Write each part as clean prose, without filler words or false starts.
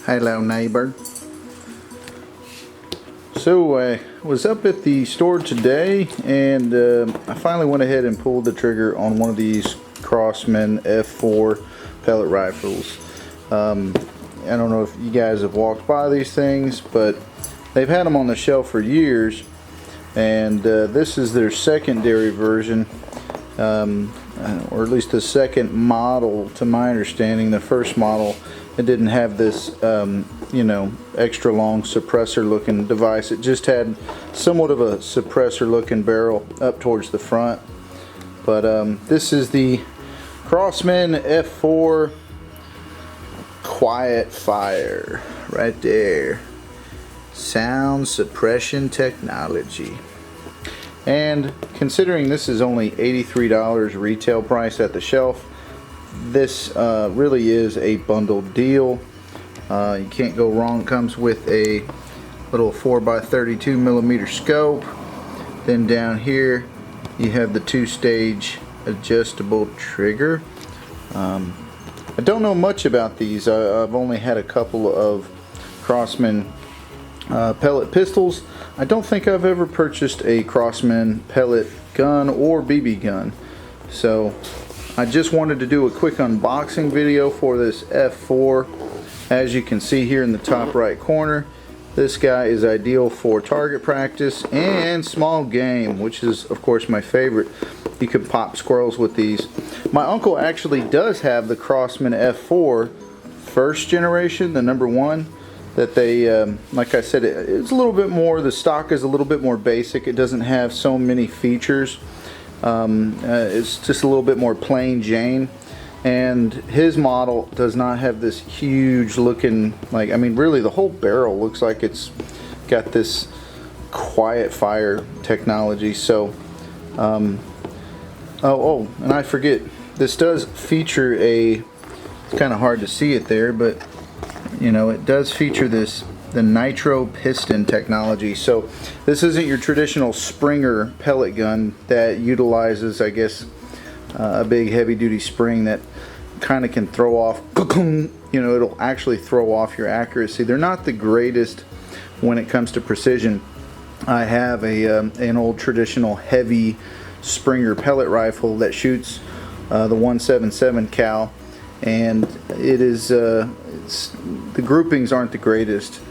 Hello, neighbor. So I was up at the store today, and I finally went ahead and pulled the trigger on one of these Crosman F4 pellet rifles. I don't know if you guys have walked by these things, but they've had them on the shelf for years, and this is their secondary version, or at least the second model to my understanding. The first model, it didn't have this you know, extra long suppressor looking device. It just had somewhat of a suppressor looking barrel up towards the front. But this is the Crosman F4 Quiet Fire right there. Sound suppression technology. And considering this is only $83 retail price at the shelf, this really is a bundled deal. You can't go wrong. It comes with a little 4x32 millimeter scope. Then down here you have the two-stage adjustable trigger. I don't know much about these. I've only had a couple of Crosman pellet pistols. I don't think I've ever purchased a Crosman pellet gun or BB gun. So I just wanted to do a quick unboxing video for this F4. As you can see here in the top right corner, this guy is ideal for target practice and small game, which is of course my favorite. You can pop squirrels with these. My uncle actually does have the Crosman F4 first generation, the number one, that they, like I said, it's a little bit more, the stock is a little bit more basic. It doesn't have so many features. It's just a little bit more plain Jane. And his model does not have this huge looking, like, I mean really the whole barrel looks like it's got this quiet fire technology. So oh, and I forget, this does feature it's kind of hard to see it there, but you know, it does feature the Nitro Piston technology. So this isn't your traditional Springer pellet gun that utilizes, I guess, a big heavy duty spring that kind of can throw off, you know, it'll actually throw off your accuracy. They're not the greatest when it comes to precision. I have an old traditional heavy Springer pellet rifle that shoots the 177 cal, and it is the groupings aren't the greatest,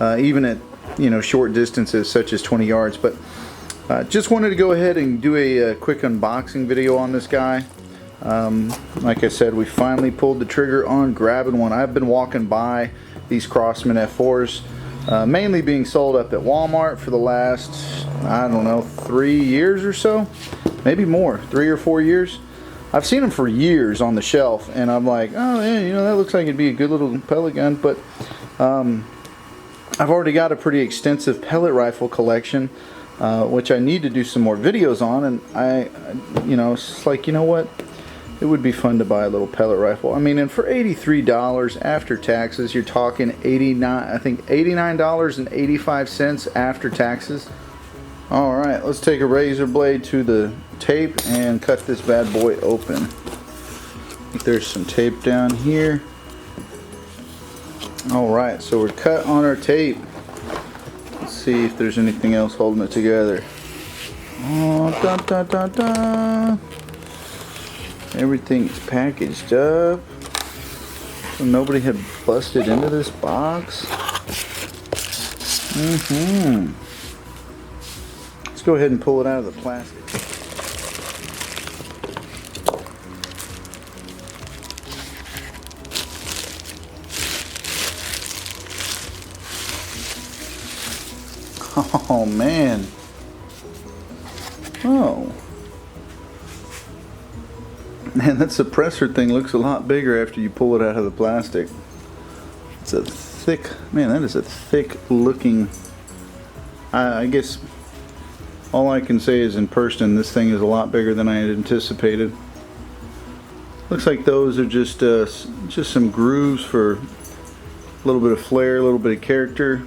even at, you know, short distances such as 20 yards. But just wanted to go ahead and do a quick unboxing video on this guy. Like I said, we finally pulled the trigger on grabbing one. I've been walking by these Crosman F4s, mainly being sold up at Walmart for the last, I don't know, 3 years or so, maybe more, 3 or 4 years. I've seen them for years on the shelf, and I'm like, oh yeah, you know, that looks like it'd be a good little pellet gun. But I've already got a pretty extensive pellet rifle collection, which I need to do some more videos on. And you know, it's like, you know what, it would be fun to buy a little pellet rifle. I mean, and for $83 after taxes, you're talking $89.85 after taxes. All right, let's take a razor blade to the tape and cut this bad boy open. There's some tape down here. All right, so we're cut on our tape. Let's see if there's anything else holding it together. Oh, dun, dun, dun, dun. Everything's packaged up. So nobody had busted into this box. Let's go ahead and pull it out of the plastic. Oh man. Oh. Man, that suppressor thing looks a lot bigger after you pull it out of the plastic. It's a thick, man, that is a thick looking, I guess all I can say is in person this thing is a lot bigger than I had anticipated. Looks like those are just some grooves for a little bit of flair, a little bit of character.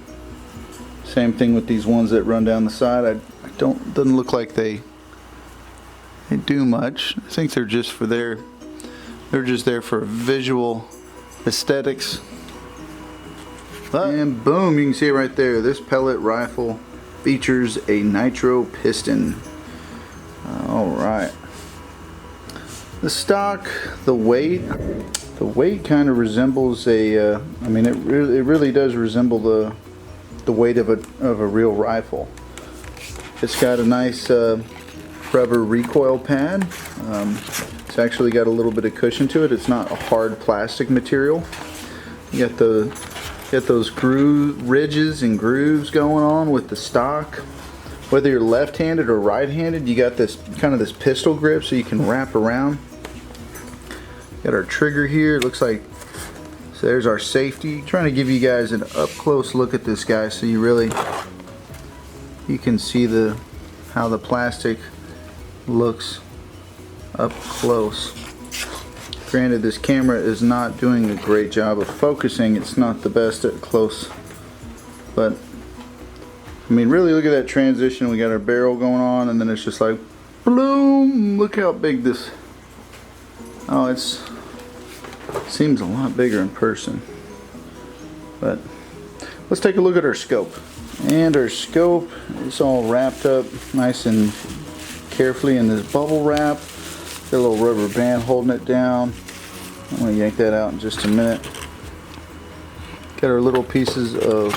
Same thing with these ones that run down the side. Doesn't look like they do much. I think they're just there for visual aesthetics. And boom, you can see it right there. This pellet rifle features a nitro piston. Alright. The stock, the weight kind of resembles a, I mean it really does resemble the weight of a real rifle. It's got a nice rubber recoil pad. It's actually got a little bit of cushion to it. It's not a hard plastic material. You got those groove ridges and grooves going on with the stock. Whether you're left-handed or right-handed, you got this kind of this pistol grip so you can wrap around. Got our trigger here. It looks like, so there's our safety. Trying to give you guys an up-close look at this guy so you can see how the plastic looks up close. Granted, this camera is not doing a great job of focusing. It's not the best at close, but I mean, really look at that transition. We got our barrel going on, and then it's just like, bloom! Look how big this. Oh, it seems a lot bigger in person. But let's take a look at our scope. And our scope is all wrapped up nice and carefully in this bubble wrap. Got a little rubber band holding it down. I'm going to yank that out in just a minute. Got our little pieces of,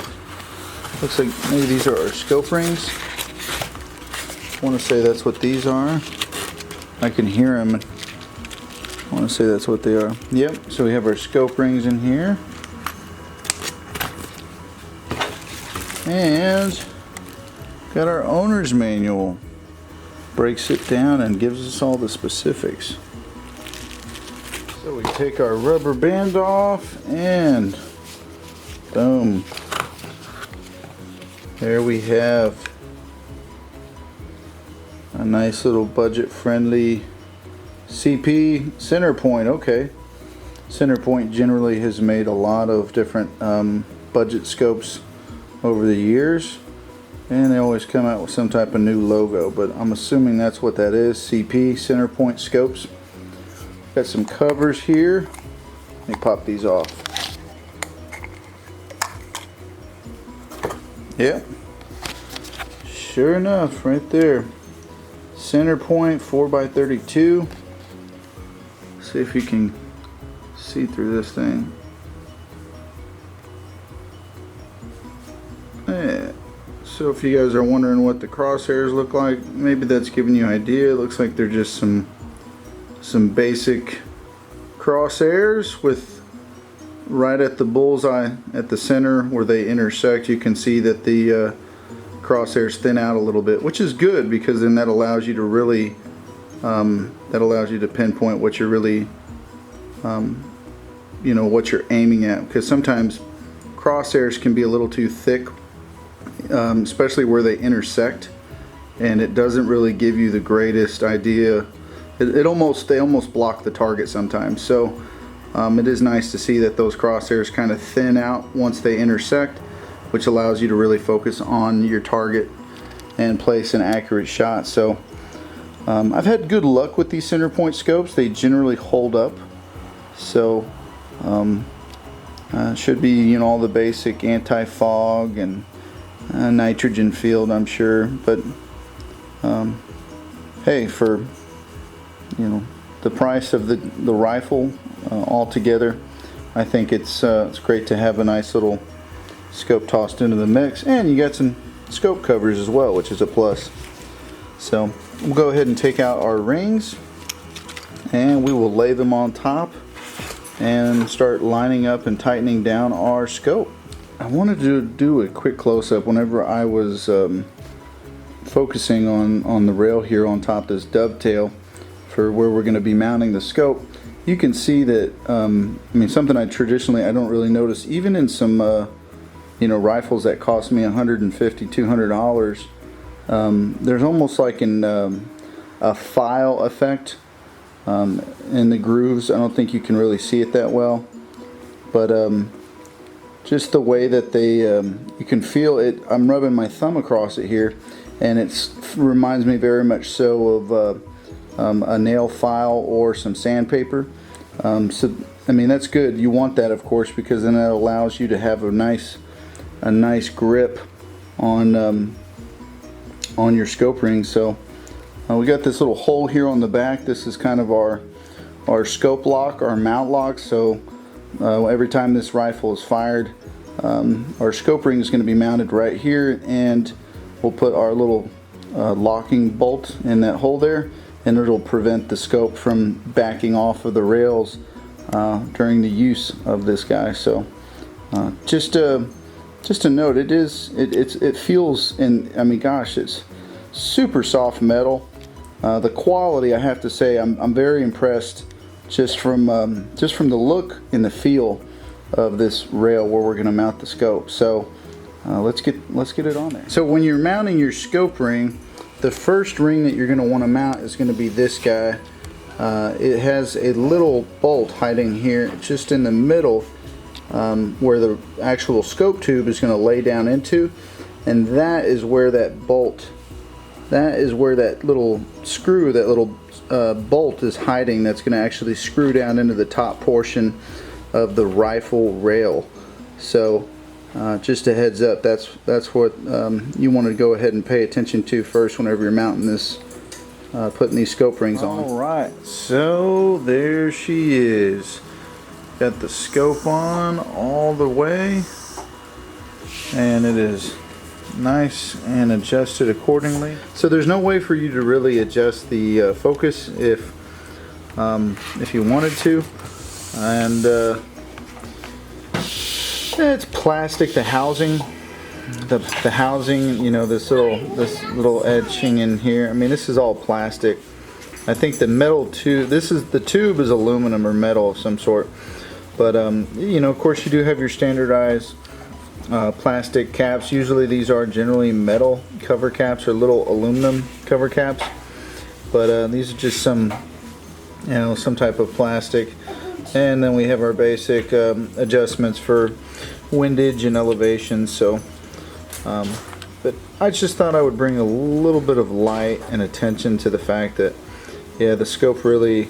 looks like maybe these are our scope rings. I want to say that's what these are. I can hear them. I want to say that's what they are. Yep, so we have our scope rings in here. And got our owner's manual. Breaks it down and gives us all the specifics. So we take our rubber band off and boom. There we have a nice little budget friendly CP center point. Okay. Center point generally has made a lot of different budget scopes over the years. And they always come out with some type of new logo, but I'm assuming that's what that is. CP, center point scopes. Got some covers here. Let me pop these off. Yep. Sure enough, right there. Center point 4x32. See if you can see through this thing. Yeah. So if you guys are wondering what the crosshairs look like, maybe that's giving you an idea. It looks like they're just some basic crosshairs with right at the bullseye at the center where they intersect. You can see that the crosshairs thin out a little bit, which is good because then that allows you to really pinpoint what you're really what you're aiming at, because sometimes crosshairs can be a little too thick. Especially where they intersect, and it doesn't really give you the greatest idea. They almost block the target sometimes. So it is nice to see that those crosshairs kind of thin out once they intersect, which allows you to really focus on your target and place an accurate shot. So I've had good luck with these center point scopes. They generally hold up. So should be all the basic anti-fog and nitrogen field, I'm sure, but hey, for the price of the rifle altogether, I think it's great to have a nice little scope tossed into the mix, and you got some scope covers as well, which is a plus. So we'll go ahead and take out our rings, and we will lay them on top and start lining up and tightening down our scope. I wanted to do a quick close-up whenever I was focusing on the rail here on top, this dovetail for where we're going to be mounting the scope. You can see that, I mean, something I don't really notice, even in some rifles that cost me $150, $200, there's almost like a file effect in the grooves. I don't think you can really see it that well, but just the way that they, you can feel it. I'm rubbing my thumb across it here, and it reminds me very much so of a nail file or some sandpaper. So I mean, that's good. You want that, of course, because then that allows you to have a nice a nice grip on your scope ring. So we got this little hole here on the back. This is kind of our scope lock, our mount lock. So every time this rifle is fired, our scope ring is going to be mounted right here, and we'll put our little locking bolt in that hole there, and it'll prevent the scope from backing off of the rails during the use of this guy. So just a note, it feels, and I mean, gosh, it's super soft metal. The quality, I have to say, I'm very impressed just from the look and the feel of this rail where we're going to mount the scope. So let's get it on there. So when you're mounting your scope ring, the first ring that you're going to want to mount is going to be this guy. It has a little bolt hiding here just in the middle, where the actual scope tube is going to lay down into, and that is where that bolt, that is where that little screw, that little bolt is hiding. That's going to actually screw down into the top portion of the rifle rail. So just a heads up, that's what you want to go ahead and pay attention to first whenever you're mounting this, putting these scope rings on. Alright, so there she is. Got the scope on all the way, and it is nice and adjusted accordingly. So there's no way for you to really adjust the focus if you wanted to, and it's plastic. The housing, the housing, you know, this little edging in here. I mean, this is all plastic. I think the metal tube. The tube is aluminum or metal of some sort. But you know, of course, you do have your standardized plastic caps. Usually these are generally metal cover caps or little aluminum cover caps, but these are just some, you know, some type of plastic. And then we have our basic adjustments for windage and elevation. So but I just thought I would bring a little bit of light and attention to the fact that, yeah, the scope really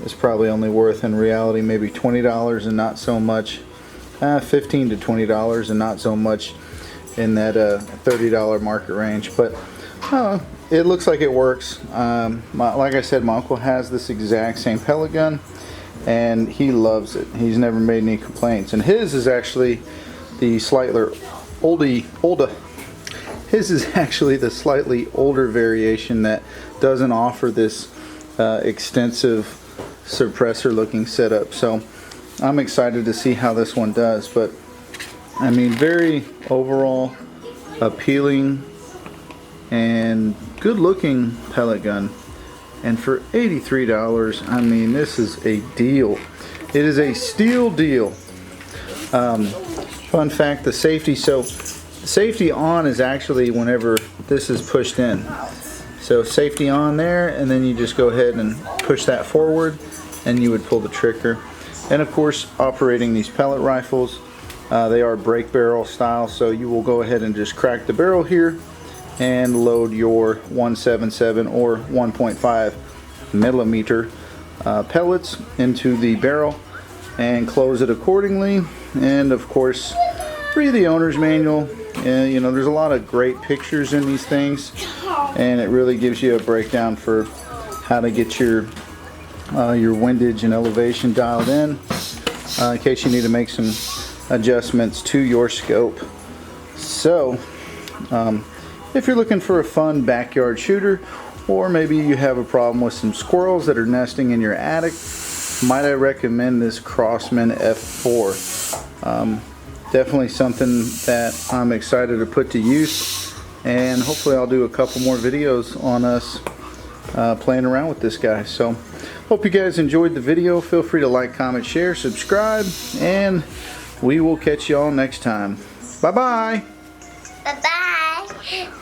is probably only worth, in reality, maybe $20 and not so much, $15 to $20 and not so much in that $30 market range. But it looks like it works. Like I said, my uncle has this exact same pellet gun, and he loves it. He's never made any complaints. And his is actually the slightly older. His is actually the slightly older variation that doesn't offer this extensive suppressor looking setup. So I'm excited to see how this one does. But I mean, very overall appealing and good looking pellet gun, and for $83, I mean, this is a deal. It is a steal deal. Fun fact, the safety, so safety on is actually whenever this is pushed in. So safety on there, and then you just go ahead and push that forward, and you would pull the trigger. And of course, operating these pellet rifles, they are break barrel style, so you will go ahead and just crack the barrel here and load your 177 or 1.5 millimeter pellets into the barrel and close it accordingly. And of course, read the owner's manual. You know, there's a lot of great pictures in these things, and it really gives you a breakdown for how to get your windage and elevation dialed in case you need to make some adjustments to your scope. So if you're looking for a fun backyard shooter, or maybe you have a problem with some squirrels that are nesting in your attic, might I recommend this Crosman F4. Definitely something that I'm excited to put to use, and hopefully I'll do a couple more videos on us playing around with this guy. So hope you guys enjoyed the video. Feel free to like, comment, share, subscribe, and we will catch y'all next time. Bye bye. Bye bye.